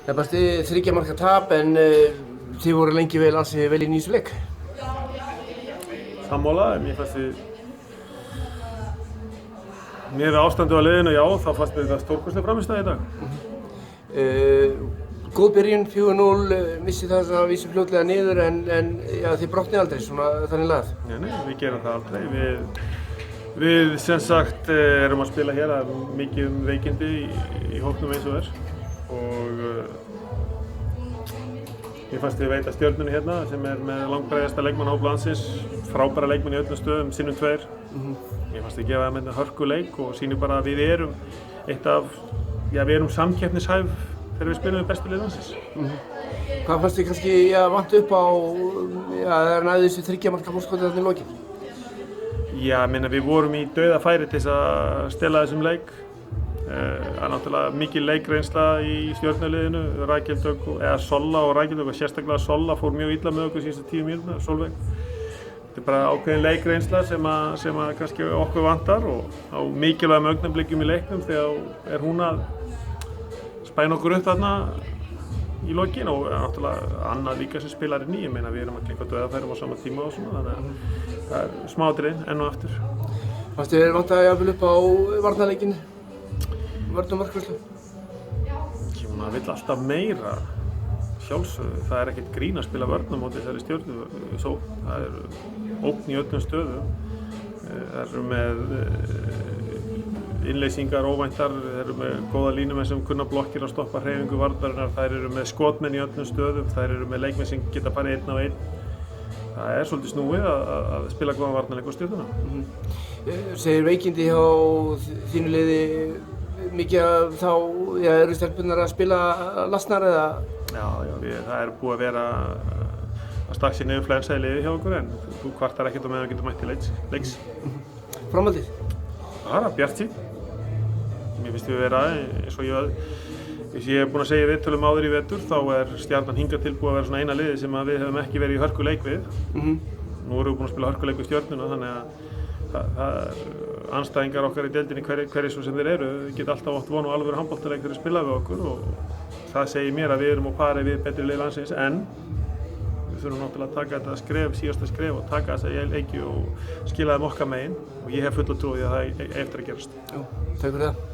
Það bæsti 3 marka tap en þið voru lengi ansi vel inn í þessu leik. Sammála, mér fannst við ástandið á liðinu, já, þá fannst mér þetta stórkostleg frammistaða í dag. Góð byrjun, 4-0, missið það að vísu fljótlega niður en já, þið brotnið aldrei svona þannig lagað. Nei, við gerum það aldrei. Við sem sagt erum að spila hér að mikið veikindi í hópnum eins og og ég fannst við veita Stjörnunni hérna sem með langbreiðasta leikmannahóp landsins, frábæra leikmenn í öllum stöðum, sinnum 2. Ég fannst við gefa þeim hörkuleik og sýnum bara að við erum við erum samkeppnishæf þegar við spilum við bestu lið landsins. Hvað fannst þið kannski vant upp á að næðu þessu 3 marka fórskotið þarna í lokin? Já, við vorum í dauðafæri til þess að stela þessum leik. Það er náttúrulega mikil leikreynsla í Stjörnuliðinu, Rakel Dögg Solla og Rakel Dögg og sérstaklega Solla fór mjög illa með okkur síðustu 10 mínúturnar, Sólveig. Þetta er bara ákveðin leikreynsla sem að kannski okkur vantar og á mikilvægum augnablikum í leiknum þegar er hún að spæna okkur upp þarna í lokin og náttúrulega annað líka sem spilar inn í. Ég meina við erum að klikka dauðafærum á sama tíma og svona, þannig að það er smáatriði enn og aftur. Fannst þið vantaði jafnvel upp á varnarleikinn? Vörn og markvörslu? Maður vill alltaf meira, sjálfsögðu. Það er ekkert grín að spila vörn á móti þessari Stjörnu. Það er ógn í öllum stöðum. Það eru með innleysingar óvæntar, það eru með góða línumenn sem kunna blokkir að stoppa hreyfingu varnarinnar, það eru með skotmenn í öllum stöðum, það eru með leikmenn sem geta farið 1 á 1. Það er svolítið snúið að spila góðan varnarleik á Stjörnuna. Segir veikindi hjá þínu liði mikið þá eru stelpurnar að spila lasnar eða? Já, það er búið að vera að stakka sér niður flensa í liði hjá okkur en þú kvartar ekkert á meðan við getum mætt til leiks. Framhaldið? Það er bjartsýnn. Mér finnst við vera eins og ég hef búinn að segja í viðtölum áður í vetur þá er Stjarnan hingað til búið að vera svona eina liði sem við höfum ekki verið í hörkuleik við. Nú erum við búin að spila hörkuleik við Stjörnuna þannig að það er andstæðingar okkar í deildinni hverju svo sem þeir eru. Við getum alltaf átt von á alvöru handboltaleik þegar þeir spila við okkur og það segir mér að við erum á pari við betri lið landsins en við þurfum náttúrulega að taka þetta síðasta skref og taka þessa leiki og skila þeim okkar megin og ég hef fulla trú á því að það eigi eftir að gerast. Já, takk fyrir það.